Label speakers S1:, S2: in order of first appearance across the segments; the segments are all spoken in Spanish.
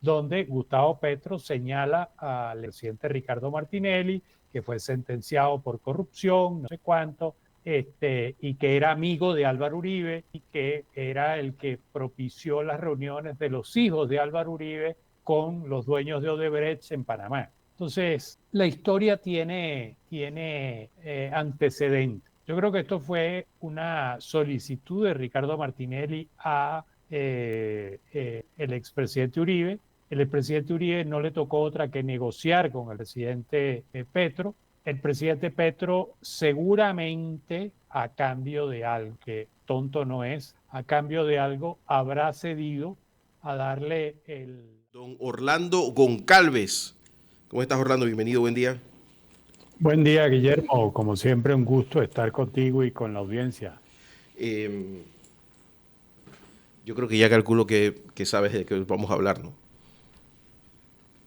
S1: donde Gustavo Petro señala al presidente Ricardo Martinelli, que fue sentenciado por corrupción, no sé cuánto, y que era amigo de Álvaro Uribe y que era el que propició las reuniones de los hijos de Álvaro Uribe con los dueños de Odebrecht en Panamá. Entonces, la historia tiene antecedentes. Yo creo que esto fue una solicitud de Ricardo Martinelli a el expresidente Uribe. El expresidente Uribe no le tocó otra que negociar con el presidente Petro. El presidente Petro seguramente a cambio de algo, que tonto no es, a cambio de algo habrá cedido a darle el...
S2: Don Orlando Goncalves. ¿Cómo estás, Orlando? Bienvenido, buen día.
S1: Buen día, Guillermo. Como siempre, un gusto estar contigo y con la audiencia.
S2: Eh, yo creo que ya calculo que sabes de qué vamos a hablar, ¿no?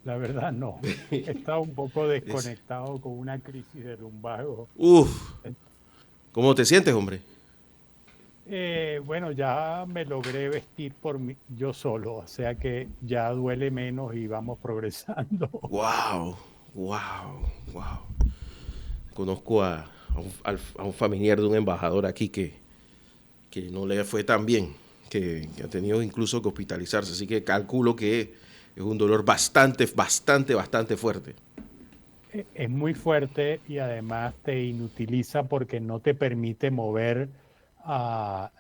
S1: La verdad, no. He estado un poco desconectado con una crisis de lumbago.
S2: Uf, ¿cómo te sientes, hombre?
S1: Bueno, ya me logré vestir yo solo, o sea que ya duele menos y vamos progresando.
S2: Wow, wow, wow. Conozco a un familiar de un embajador aquí que no le fue tan bien, que ha tenido incluso que hospitalizarse, así que calculo que es un dolor bastante fuerte.
S1: Es muy fuerte y además te inutiliza porque no te permite mover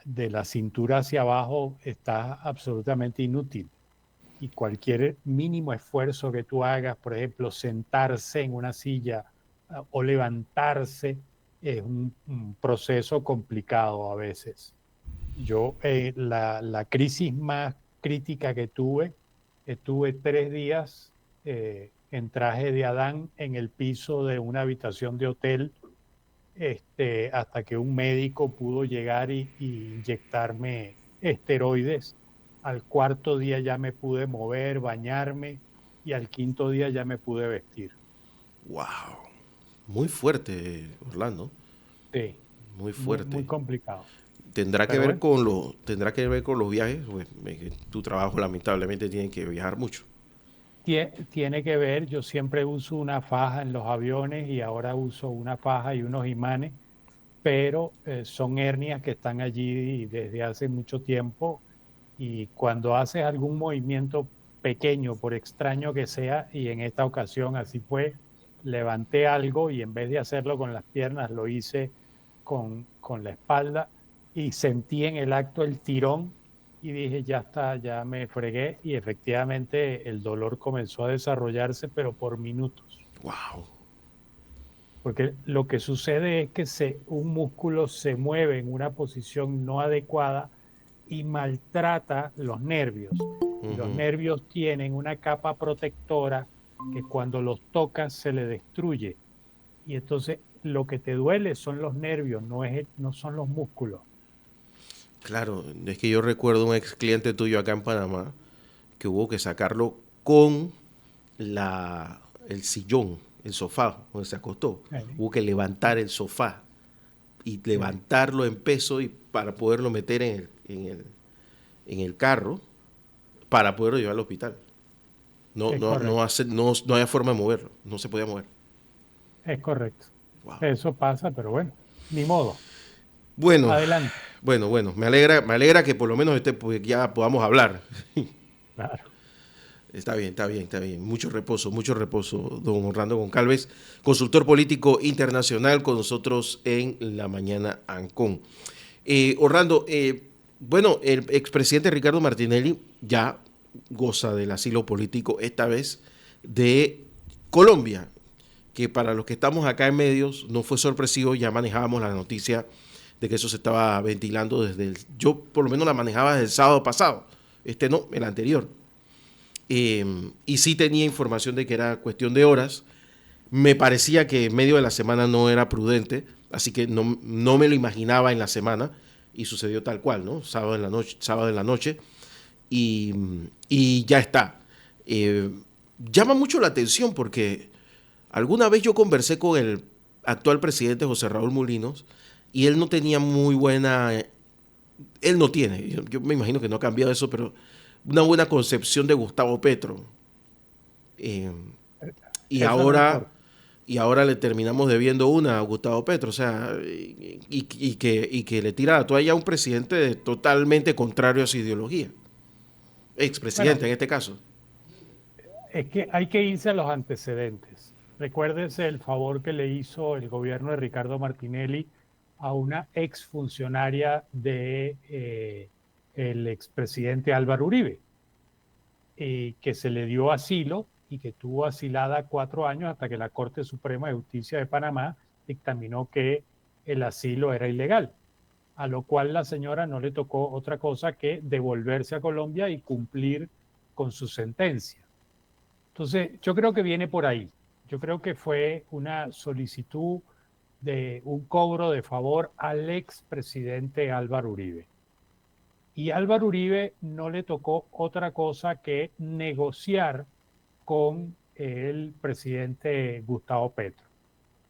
S1: de la cintura hacia abajo, está absolutamente inútil. Y cualquier mínimo esfuerzo que tú hagas, por ejemplo, sentarse en una silla o levantarse, es un proceso complicado a veces. Yo, la crisis más crítica que estuve 3 días en traje de Adán en el piso de una habitación de hotel, hasta que un médico pudo llegar y inyectarme esteroides. Al cuarto día ya me pude mover, bañarme y al quinto día ya me pude vestir.
S2: Wow, muy fuerte, Orlando,
S1: Sí,
S2: muy
S1: muy, muy
S2: fuerte.
S1: complicado.
S2: Tendrá que
S1: Pero
S2: ver
S1: bueno,
S2: con los viajes, pues, tu trabajo lamentablemente tiene que viajar mucho.
S1: tiene que ver, yo siempre uso una faja en los aviones y ahora uso una faja y unos imanes, pero son hernias que están allí desde hace mucho tiempo y cuando haces algún movimiento pequeño, por extraño que sea, y en esta ocasión así fue, levanté algo y en vez de hacerlo con las piernas lo hice con la espalda y sentí en el acto el tirón y dije, ya está, ya me fregué y efectivamente el dolor comenzó a desarrollarse, pero por minutos.
S2: Wow.
S1: Porque lo que sucede es que un músculo se mueve en una posición no adecuada y maltrata los nervios. Y los
S2: Ujú.
S1: nervios tienen una capa protectora que cuando los tocas se le destruye. Y entonces lo que te duele son los nervios, no son los músculos.
S2: Claro, es que yo recuerdo un ex cliente tuyo acá en Panamá que hubo que sacarlo con el sillón, el sofá donde se acostó.
S1: ¿Vale?
S2: Hubo que levantar el sofá y levantarlo en peso y para poderlo meter en el carro para poderlo llevar al hospital.
S1: Es correcto,
S2: No había forma de moverlo, no se podía mover.
S1: es correcto.
S2: Wow.
S1: Eso pasa, pero bueno, ni modo.
S2: Bueno,
S1: Adelante.
S2: bueno, me alegra que por lo menos pues, ya podamos hablar.
S1: Claro.
S2: Está bien. Mucho reposo, don Orlando Goncalves, consultor político internacional con nosotros en la mañana Ancon. Orlando, bueno, el expresidente Ricardo Martinelli ya goza del asilo político, esta vez de Colombia, que para los que estamos acá en medios no fue sorpresivo, ya manejábamos la noticia de que eso se estaba ventilando yo por lo menos la manejaba desde el sábado pasado, no, el anterior. Y sí tenía información de que era cuestión de horas. Me parecía que en medio de la semana no era prudente, así que no me lo imaginaba en la semana y sucedió tal cual, ¿no? Sábado en la noche y, y ya está. Llama mucho la atención porque alguna vez yo conversé con el actual presidente José Raúl Molinos y él no tenía muy buena, él no tiene, yo me imagino que no ha cambiado eso, pero una buena concepción de Gustavo Petro. Eh, y
S1: Eso no
S2: ahora
S1: importa.
S2: y ahora le terminamos debiendo una a Gustavo Petro, o sea, y que le tira la toalla a un presidente totalmente contrario a su ideología,
S1: Bueno,
S2: expresidente en este caso.
S1: es que hay que irse a los antecedentes. Recuérdese el favor que le hizo el gobierno de Ricardo Martinelli a una exfuncionaria de el expresidente Álvaro Uribe, que se le dio asilo y que tuvo asilada 4 años hasta que la Corte Suprema de Justicia de Panamá dictaminó que el asilo era ilegal, a lo cual la señora no le tocó otra cosa que devolverse a Colombia y cumplir con su sentencia. Entonces, yo creo que viene por ahí. Yo creo que fue una solicitud de un cobro de favor al expresidente Álvaro Uribe. Y Álvaro Uribe no le tocó otra cosa que negociar con el presidente Gustavo Petro.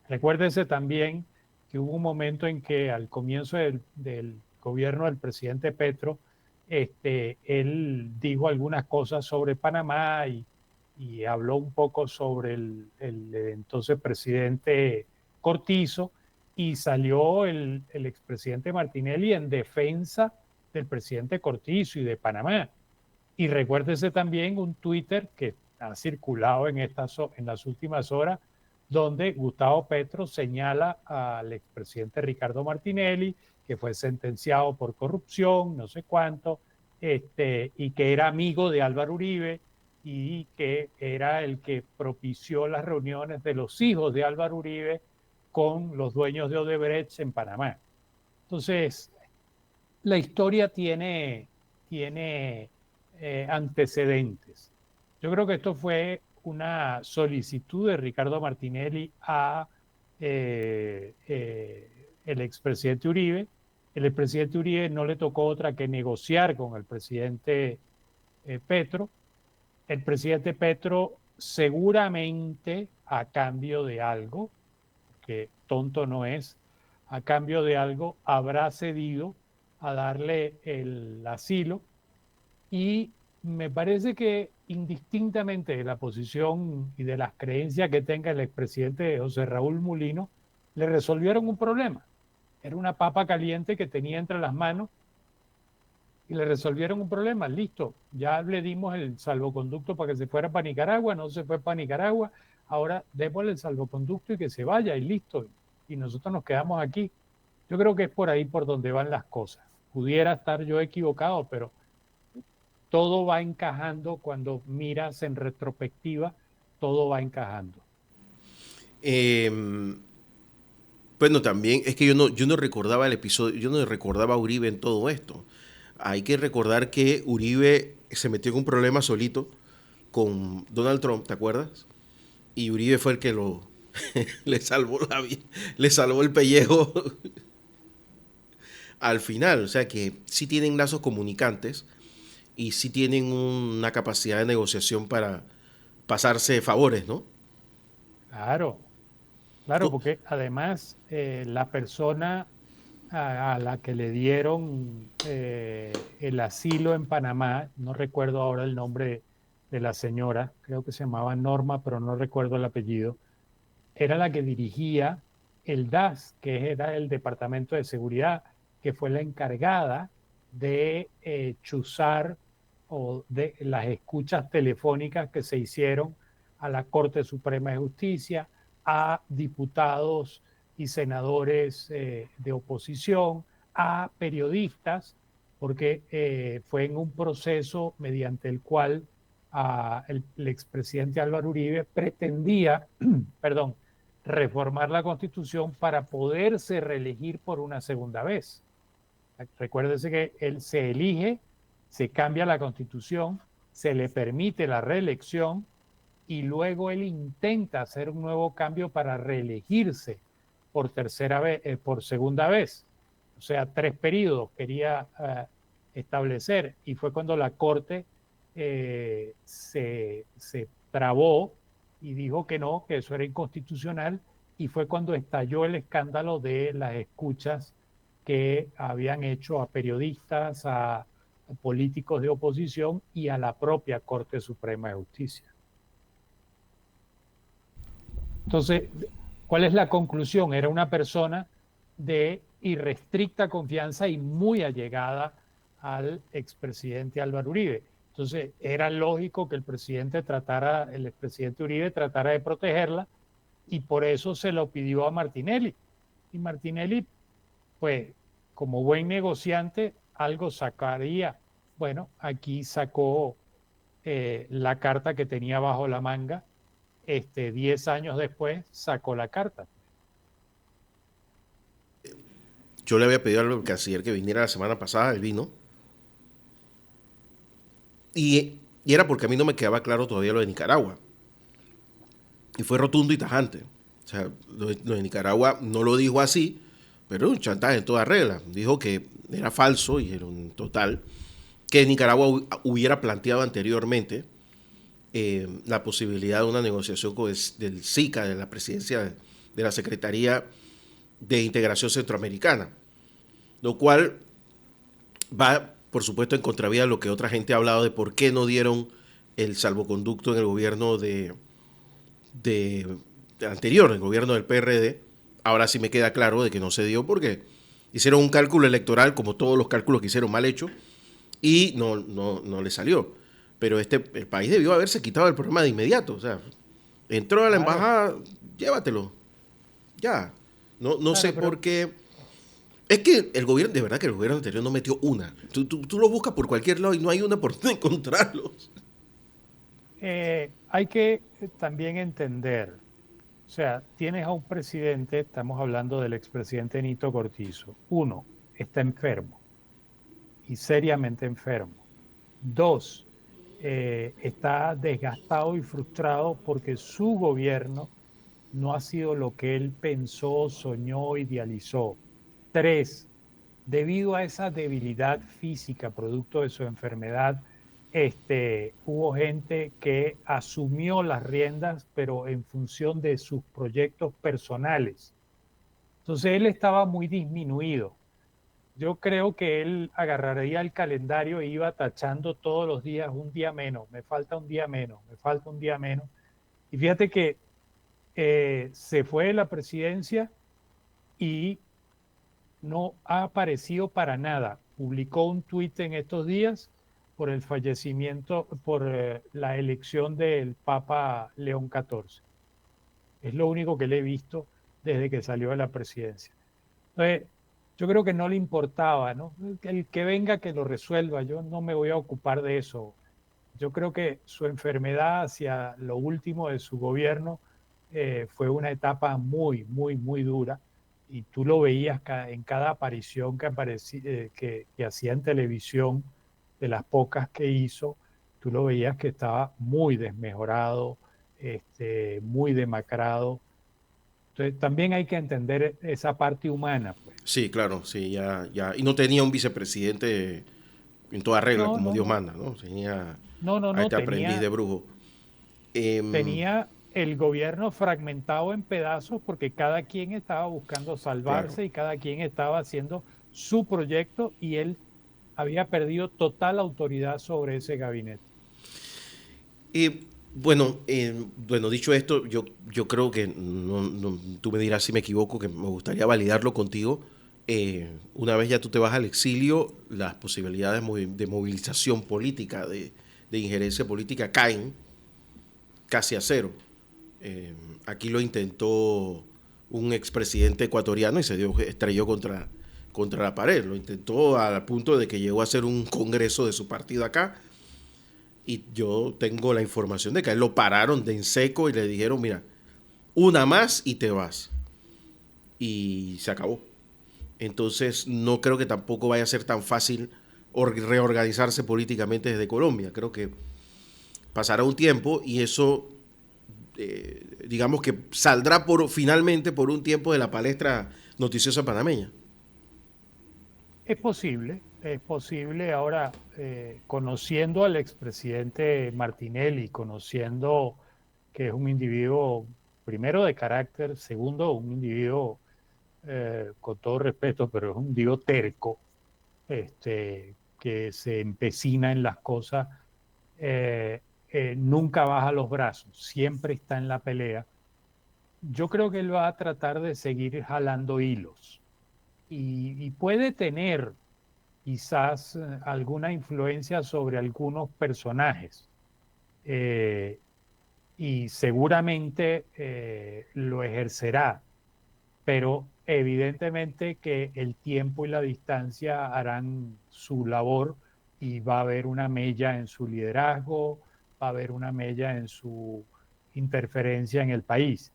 S1: Recuérdese también que hubo un momento en que al comienzo del gobierno del presidente Petro, él dijo algunas cosas sobre Panamá y habló un poco sobre el entonces presidente Cortizo y salió el expresidente Martinelli en defensa del presidente Cortizo y de Panamá. Y recuérdese también un Twitter que ha circulado en las últimas horas, donde Gustavo Petro señala al expresidente Ricardo Martinelli, que fue sentenciado por corrupción, no sé cuánto, y que era amigo de Álvaro Uribe y que era el que propició las reuniones de los hijos de Álvaro Uribe con los dueños de Odebrecht en Panamá. Entonces, la historia tiene antecedentes. Yo creo que esto fue una solicitud de Ricardo Martinelli a el expresidente Uribe. El expresidente Uribe no le tocó otra que negociar con el presidente Petro. El presidente Petro seguramente a cambio de algo, que tonto no es, a cambio de algo habrá cedido a darle el asilo y me parece que indistintamente de la posición y de las creencias que tenga el expresidente José Raúl Mulino, le resolvieron un problema. Era una papa caliente que tenía entre las manos y le resolvieron un problema. Listo, ya le dimos el salvoconducto para que se fuera para Nicaragua, no se fue para Nicaragua, ahora démosle el salvoconducto y que se vaya y listo. Y nosotros nos quedamos aquí. Yo creo que es por ahí por donde van las cosas. Pudiera estar yo equivocado, pero todo va encajando cuando miras en retrospectiva, todo va encajando.
S2: Eh, bueno, también es que yo no recordaba el episodio, yo no recordaba a Uribe en todo esto. Hay que recordar que Uribe se metió en un problema solito con Donald Trump, ¿te acuerdas? Y Uribe fue el que le salvó le salvó el pellejo al final. O sea que sí tienen lazos comunicantes y sí tienen una capacidad de negociación para pasarse favores, ¿no?
S1: Claro, claro,
S2: Co-
S1: porque además la persona a la que le dieron el asilo en Panamá, no recuerdo ahora el nombre de la señora, creo que se llamaba Norma, pero no recuerdo el apellido, era la que dirigía el DAS, que era el Departamento de Seguridad, que fue la encargada de chuzar o de las escuchas telefónicas que se hicieron a la Corte Suprema de Justicia, a diputados y senadores de oposición, a periodistas, porque fue en un proceso mediante el cual el expresidente Álvaro Uribe pretendía, perdón, reformar la Constitución para poderse reelegir por una segunda vez. Recuérdese que él se elige, se cambia la Constitución, se le permite la reelección y luego él intenta hacer un nuevo cambio para reelegirse por tercera vez, por segunda vez. O sea, 3 periodos quería establecer y fue cuando la Corte se trabó y dijo que no, que eso era inconstitucional y fue cuando estalló el escándalo de las escuchas que habían hecho a periodistas, políticos de oposición y a la propia Corte Suprema de Justicia. Entonces, ¿cuál es la conclusión? Era una persona de irrestricta confianza y muy allegada al expresidente Álvaro Uribe. Entonces, era lógico que el expresidente Uribe tratara de protegerla y por eso se lo pidió a Martinelli. Y Martinelli, pues, como buen negociante, algo sacaría. Bueno, aquí sacó la carta que tenía bajo la manga. 10 años después sacó la carta.
S2: Yo le había pedido al canciller que viniera la semana pasada, él vino. Y era porque a mí no me quedaba claro todavía lo de Nicaragua. Y fue rotundo y tajante. O sea, lo de Nicaragua no lo dijo así, pero un chantaje en toda regla. Dijo que era falso y era un total. Que Nicaragua hubiera planteado anteriormente la posibilidad de una negociación con del SICA, de la presidencia de la Secretaría de Integración Centroamericana. Lo cual va, por supuesto, en contravía de lo que otra gente ha hablado de por qué no dieron el salvoconducto en el gobierno de anterior, el gobierno del PRD. Ahora sí me queda claro de que no se dio porque hicieron un cálculo electoral, como todos los cálculos que hicieron mal hecho, y no le salió. Pero el país debió haberse quitado el problema de inmediato. O sea, entró a la
S1: Claro,
S2: embajada, llévatelo. Ya. No sé
S1: claro, pero
S2: por qué. Es que el gobierno, de verdad que el gobierno anterior no metió una. Tú lo buscas por cualquier lado y no hay una por donde encontrarlos.
S1: hay que también entender, o sea, tienes a un presidente, estamos hablando del expresidente Nito Cortizo. Uno, está enfermo y seriamente enfermo. Dos, está desgastado y frustrado porque su gobierno no ha sido lo que él pensó, soñó, idealizó. Tres, debido a esa debilidad física producto de su enfermedad, hubo gente que asumió las riendas, pero en función de sus proyectos personales. Entonces él estaba muy disminuido. Yo creo que él agarraría el calendario e iba tachando todos los días un día menos, me falta un día menos, me falta un día menos. Y fíjate que se fue de la presidencia y no ha aparecido para nada. Publicó un tuit en estos días por el fallecimiento, por la elección del Papa León XIV. Es lo único que le he visto desde que salió de la presidencia. Entonces, yo creo que no le importaba, ¿no? El que venga que lo resuelva, yo no me voy a ocupar de eso. Yo creo que su enfermedad hacia lo último de su gobierno fue una etapa muy, muy, muy dura y tú lo veías en cada aparición que hacía en televisión, de las pocas que hizo, tú lo veías que estaba muy desmejorado, muy demacrado. Entonces también hay que entender esa parte humana, pues.
S2: Sí, claro, sí, ya. Y no tenía un vicepresidente en toda regla,
S1: No,
S2: como
S1: no,
S2: Dios
S1: no,
S2: manda, ¿no? Tenía a
S1: no,
S2: este aprendiz de brujo. Eh,
S1: tenía el gobierno fragmentado en pedazos porque cada quien estaba buscando
S2: claro.
S1: salvarse y cada quien estaba haciendo su proyecto y él había perdido total autoridad sobre ese gabinete.
S2: Bueno, dicho esto, yo creo que tú me dirás si me equivoco, que me gustaría validarlo contigo. Una vez ya tú te vas al exilio, las posibilidades de movilización política, de injerencia política caen casi a cero. Aquí lo intentó un expresidente ecuatoriano y estrelló contra la pared. Lo intentó al punto de que llegó a hacer un congreso de su partido acá. Y yo tengo la información de que a él lo pararon de en seco y le dijeron, mira, una más y te vas. Y se acabó. Entonces no creo que tampoco vaya a ser tan fácil reorganizarse políticamente desde Colombia. Creo que pasará un tiempo y eso, digamos que saldrá finalmente por un tiempo de la palestra noticiosa panameña.
S1: Es posible ahora, conociendo al expresidente Martinelli, conociendo que es un individuo, primero de carácter, segundo, un individuo, con todo respeto, pero es un individuo terco, que se empecina en las cosas, nunca baja los brazos, siempre está en la pelea. Yo creo que él va a tratar de seguir jalando hilos y puede tener quizás alguna influencia sobre algunos personajes. eh, y seguramente lo ejercerá, pero evidentemente que el tiempo y la distancia harán su labor y va a haber una mella en su liderazgo, va a haber una mella en su interferencia en el país.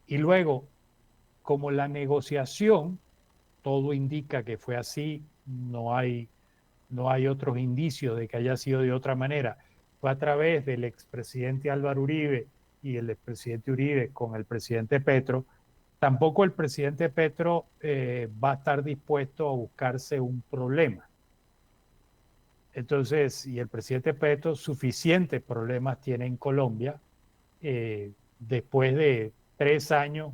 S1: Y luego, como la negociación, todo indica que fue así, no hay otros indicios de que haya sido de otra manera. Fue a través del expresidente Álvaro Uribe y el expresidente Uribe con el presidente Petro. Tampoco el presidente Petro va a estar dispuesto a buscarse un problema. Entonces, y el presidente Petro suficientes problemas tiene en Colombia, después de 3 años,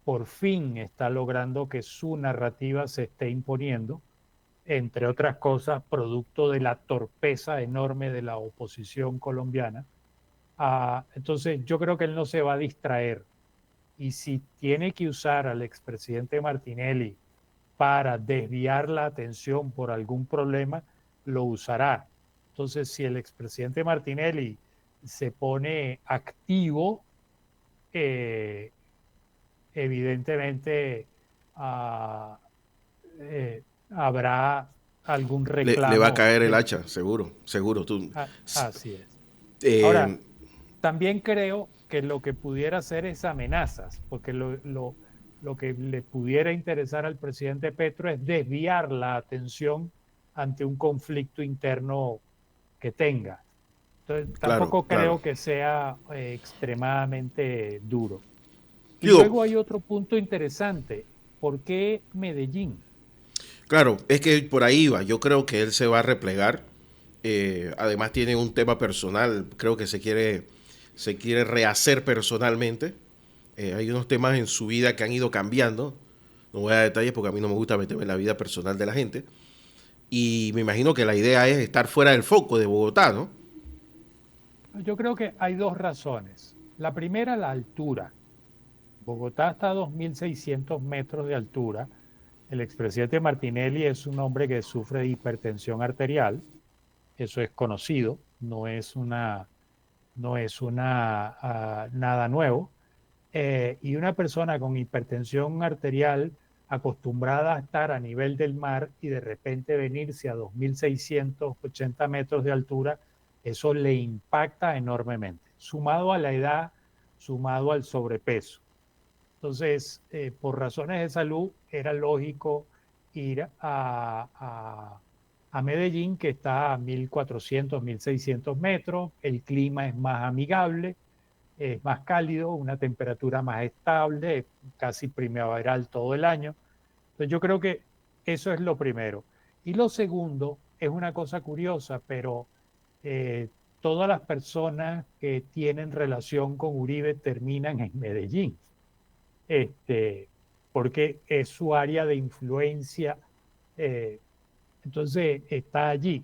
S1: por fin está logrando que su narrativa se esté imponiendo, entre otras cosas, producto de la torpeza enorme de la oposición colombiana. Entonces, yo creo que él no se va a distraer. Y si tiene que usar al expresidente Martinelli para desviar la atención por algún problema, lo usará. Entonces, si el expresidente Martinelli se pone activo, eh, evidentemente uh, habrá algún
S2: Le va a
S1: reclamo
S2: caer el
S1: de...
S2: hacha, seguro, seguro. Tú,
S1: Así es. Ahora,
S2: eh,
S1: también creo que lo que pudiera hacer es amenazas, porque lo que le pudiera interesar al presidente Petro es desviar la atención ante un conflicto interno que tenga. Entonces,
S2: claro,
S1: tampoco
S2: claro.
S1: creo que sea extremadamente duro. Y
S2: Digo,
S1: luego hay otro punto interesante. ¿Por qué Medellín?
S2: claro, es que por ahí va. Yo creo que él se va a replegar. Además tiene un tema personal. Creo que se quiere rehacer personalmente. Hay unos temas en su vida que han ido cambiando. No voy a detalles porque a mí no me gusta meterme en la vida personal de la gente. Y me imagino que la idea es estar fuera del foco de Bogotá, ¿no?
S1: Yo creo que hay dos razones. La primera, la altura. Bogotá está a 2.600 metros de altura. El expresidente Martinelli es un hombre que sufre de hipertensión arterial. Eso es conocido, no es nada nuevo. Y una persona con hipertensión arterial acostumbrada a estar a nivel del mar y de repente venirse a 2.680 metros de altura, eso le impacta enormemente, sumado a la edad, sumado al sobrepeso. Entonces, por razones de salud, era lógico ir a Medellín, que está a 1.400, 1.600 metros. El clima es más amigable, es más cálido, una temperatura más estable, casi primaveral todo el año. Entonces, yo creo que eso es lo primero. Y lo segundo es una cosa curiosa, pero eh, todas las personas que tienen relación con Uribe terminan en Medellín, este, porque es su área de influencia, eh, entonces está allí.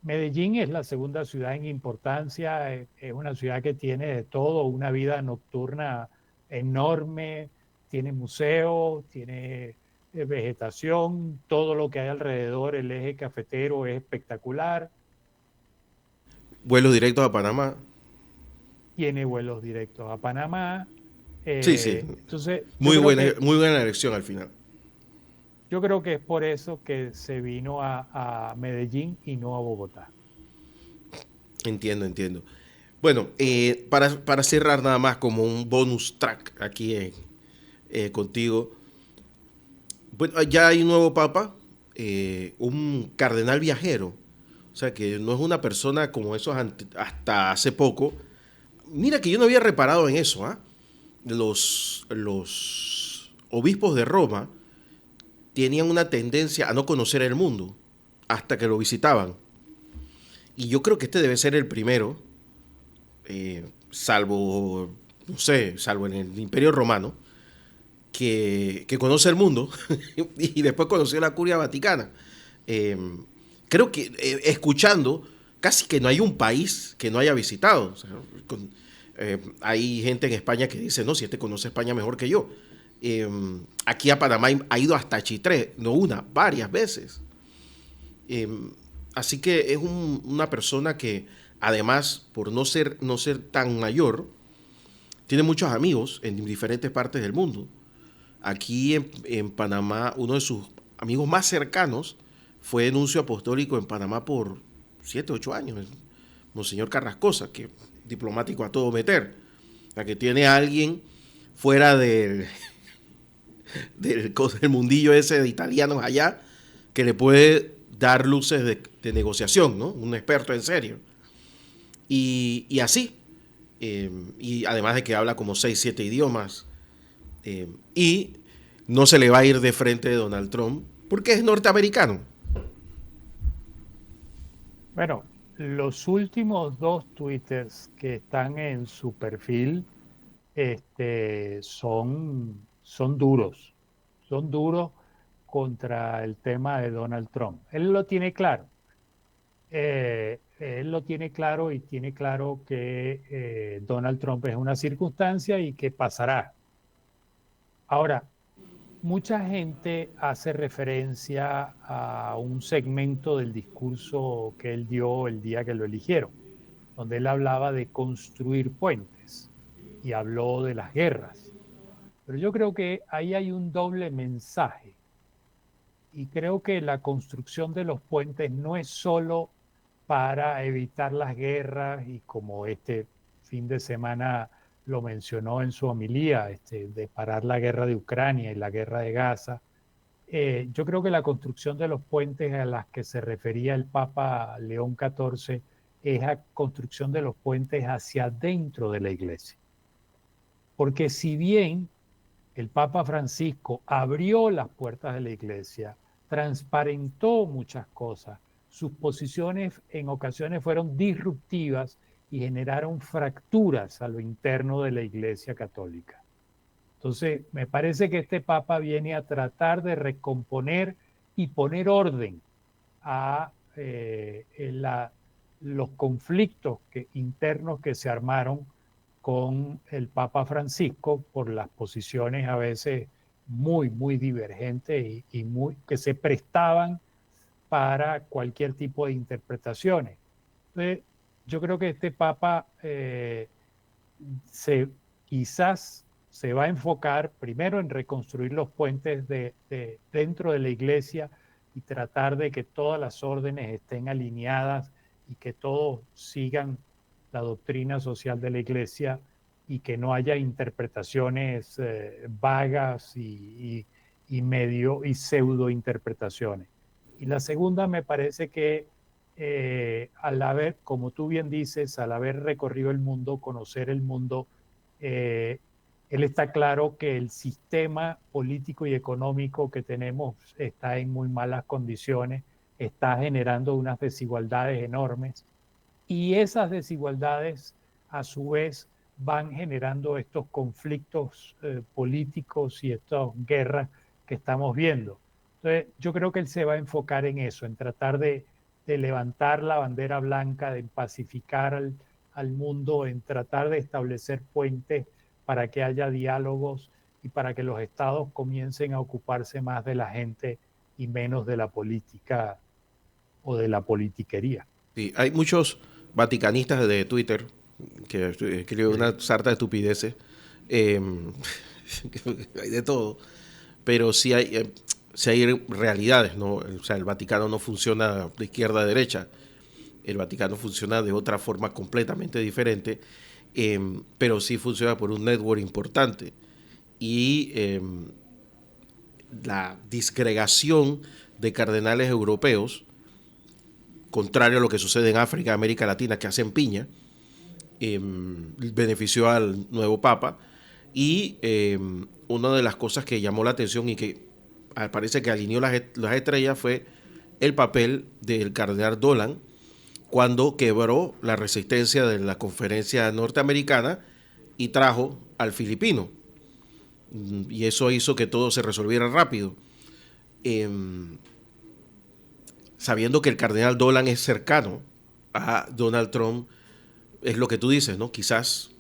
S1: Medellín es la segunda ciudad en importancia, es una ciudad que tiene de todo, una vida nocturna enorme, tiene museos, tiene vegetación, todo lo que hay alrededor, el eje cafetero es espectacular,
S2: Vuelos directos a Panamá.
S1: tiene vuelos directos a Panamá.
S2: Sí, sí.
S1: Entonces, yo creo
S2: Muy buena elección al final.
S1: Yo creo que es por eso que se vino a Medellín y no a Bogotá.
S2: Entiendo, entiendo. Bueno, para cerrar nada más como un bonus track aquí contigo. Bueno, ya hay un nuevo papa, un cardenal viajero. O sea, que no es una persona como esos hasta hace poco. Mira que yo no había reparado en eso, ¿ah? Los obispos de Roma tenían una tendencia a no conocer el mundo hasta que lo visitaban. Y yo creo que este debe ser el primero, salvo, no sé, salvo en el Imperio Romano, que conoce el mundo y después conoció la Curia Vaticana. creo que escuchando, casi que no hay un país que no haya visitado. O sea, hay gente en España que dice, no, si este conoce España mejor que yo. Eh, Aquí a Panamá ha ido hasta Chitré, no una, varias veces. Eh, Así que es una persona que, además, por no ser tan mayor, tiene muchos amigos en diferentes partes del mundo. Aquí en Panamá, uno de sus amigos más cercanos fue nuncio apostólico en Panamá por 7, 8 años, el Monseñor Carrascosa, que diplomático a todo meter. O sea, que tiene a alguien fuera del mundillo ese de italianos allá que le puede dar luces de negociación, ¿no? Un experto en serio. Y así. Y además de que habla como 6 7 idiomas. Y no se le va a ir de frente de Donald Trump porque es norteamericano.
S1: Bueno, los últimos dos twitters que están en su perfil son duros contra el tema de Donald Trump. Él lo tiene claro y tiene claro que Donald Trump es una circunstancia y que pasará. Ahora, mucha gente hace referencia a un segmento del discurso que él dio el día que lo eligieron, donde él hablaba de construir puentes y habló de las guerras. Pero yo creo que ahí hay un doble mensaje y creo que la construcción de los puentes no es solo para evitar las guerras y como este fin de semana lo mencionó en su homilía, de parar la guerra de Ucrania y la guerra de Gaza. Yo creo que la construcción de los puentes a las que se refería el Papa León XIV es la construcción de los puentes hacia dentro de la iglesia. Porque si bien el Papa Francisco abrió las puertas de la iglesia, transparentó muchas cosas, sus posiciones en ocasiones fueron disruptivas y generaron fracturas a lo interno de la iglesia católica. Entonces, me parece que este Papa viene a tratar de recomponer y poner orden a los conflictos internos que se armaron con el Papa Francisco por las posiciones a veces muy divergentes que se prestaban para cualquier tipo de interpretaciones. Entonces, yo creo que este Papa se, quizás se va a enfocar primero en reconstruir los puentes dentro de la iglesia y tratar de que todas las órdenes estén alineadas y que todos sigan la doctrina social de la iglesia y que no haya interpretaciones vagas y pseudo interpretaciones. Y la segunda me parece que al haber, como tú bien dices, al haber recorrido el mundo, conocer el mundo, eh, él está claro que el sistema político y económico que tenemos está en muy malas condiciones, está generando unas desigualdades enormes y esas desigualdades a su vez van generando estos conflictos políticos y estas guerras que estamos viendo. Entonces, yo creo que él se va a enfocar en eso, en tratar de levantar la bandera blanca, de pacificar al mundo, en tratar de establecer puentes para que haya diálogos y para que los estados comiencen a ocuparse más de la gente y menos de la política o de la politiquería.
S2: Sí, hay muchos vaticanistas de Twitter que escriben una sarta de estupideces. Eh, hay de todo. Pero sí hay realidades, ¿no? O sea, el Vaticano no funciona de izquierda a derecha. El Vaticano funciona de otra forma completamente diferente, pero sí funciona por un network importante. Y la disgregación de cardenales europeos, contrario a lo que sucede en África, América Latina, que hacen piña, benefició al nuevo Papa. Y una de las cosas que llamó la atención y que parece que alineó las estrellas fue el papel del cardenal Dolan cuando quebró la resistencia de la conferencia norteamericana y trajo al filipino. Y eso hizo que todo se resolviera rápido. Eh, sabiendo que el cardenal Dolan es cercano a Donald Trump, es lo que tú dices, ¿no? Quizás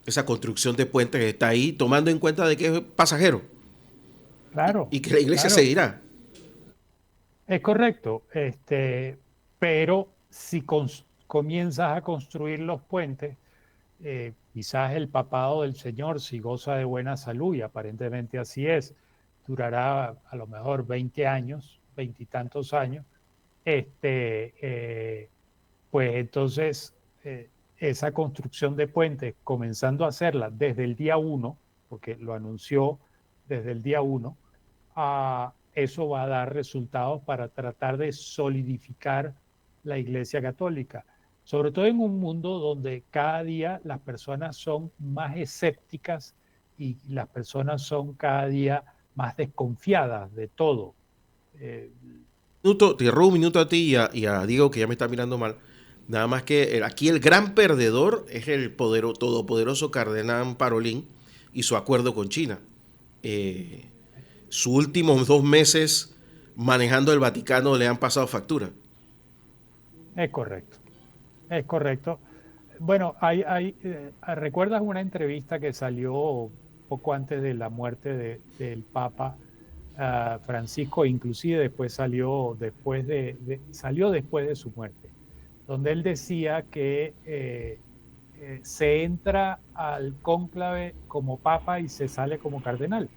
S2: esa construcción de puentes está ahí tomando en cuenta de que es pasajero
S1: Claro,
S2: y que la iglesia
S1: claro,
S2: seguirá.
S1: es correcto. Pero si comienzas a construir los puentes, quizás el papado del Señor, si goza de buena salud, y aparentemente así es, durará a lo mejor 20 años, veintitantos años, este, pues entonces esa construcción de puentes, comenzando a hacerla desde el día uno, porque lo anunció desde el día uno, eso va a dar resultados para tratar de solidificar la Iglesia Católica, sobre todo en un mundo donde cada día las personas son más escépticas y las personas son cada día más desconfiadas de todo. Eh,
S2: Te robo un minuto a ti y a Diego, que ya me está mirando mal. Nada más que aquí el gran perdedor es el todopoderoso cardenal Parolín y su acuerdo con China. Eh, Sus últimos 2 meses manejando el Vaticano le han pasado factura.
S1: es correcto, es correcto. Bueno, ¿recuerdas una entrevista que salió poco antes de la muerte del Papa Francisco? Inclusive después salió salió después de su muerte, donde él decía que se entra al cónclave como Papa y se sale como cardenal.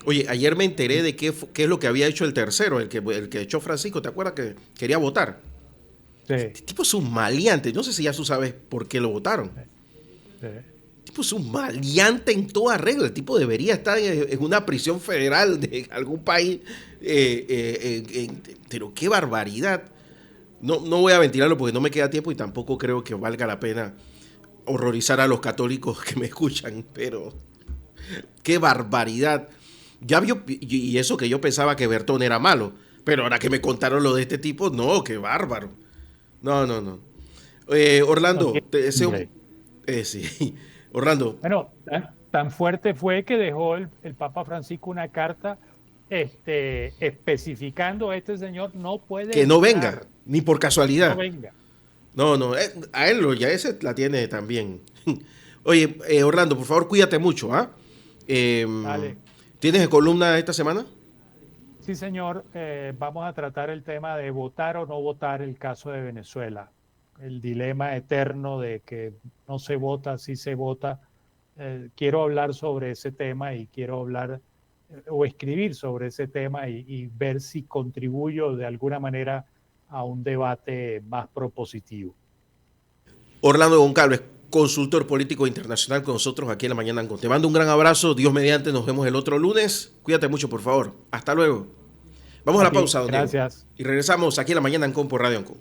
S2: Oye, ayer me enteré de qué es lo que había hecho el tercero, el que echó Francisco. ¿Te acuerdas que quería votar?
S1: Sí,
S2: Este tipo es un maleante. No sé si ya tú sabes por qué lo votaron.
S1: sí, sí.
S2: El tipo es un maleante en toda regla. El tipo debería estar en una prisión federal de algún país. Pero qué barbaridad. No, no voy a ventilarlo porque no me queda tiempo y tampoco creo que valga la pena horrorizar a los católicos que me escuchan. Pero qué barbaridad. Ya vio, y eso que yo pensaba que Bertón era malo. Pero ahora que me contaron lo de este tipo, no, qué bárbaro. No, no, no.
S1: No,
S2: Orlando,
S1: qué
S2: te deseo.
S1: hombre.
S2: Sí. Orlando,
S1: Bueno, tan fuerte fue que dejó el Papa Francisco una carta especificando: este señor no puede
S2: que no venga,
S1: entrar,
S2: ni por
S1: no
S2: casualidad.
S1: venga.
S2: No, no, a él ya ese la tiene también. Oye, Orlando, por favor, cuídate mucho, ¿ah?
S1: Vale.
S2: ¿Tienes columna esta semana?
S1: Sí, señor, vamos a tratar el tema de votar o no votar el caso de Venezuela, el dilema eterno de que no se vota, sí se vota. Quiero hablar sobre ese tema y quiero hablar o escribir sobre ese tema y ver si contribuyo de alguna manera a un debate más propositivo.
S2: Orlando Goncalves, consultor político internacional con nosotros aquí en la Mañana Ancon. Te mando un gran abrazo, Dios mediante, nos vemos el otro lunes. Cuídate mucho, por favor. Hasta luego. Vamos a
S1: A
S2: la
S1: ti,
S2: pausa, don Diego.
S1: gracias.
S2: Y regresamos aquí en la Mañana Ancon por Radio Ancon.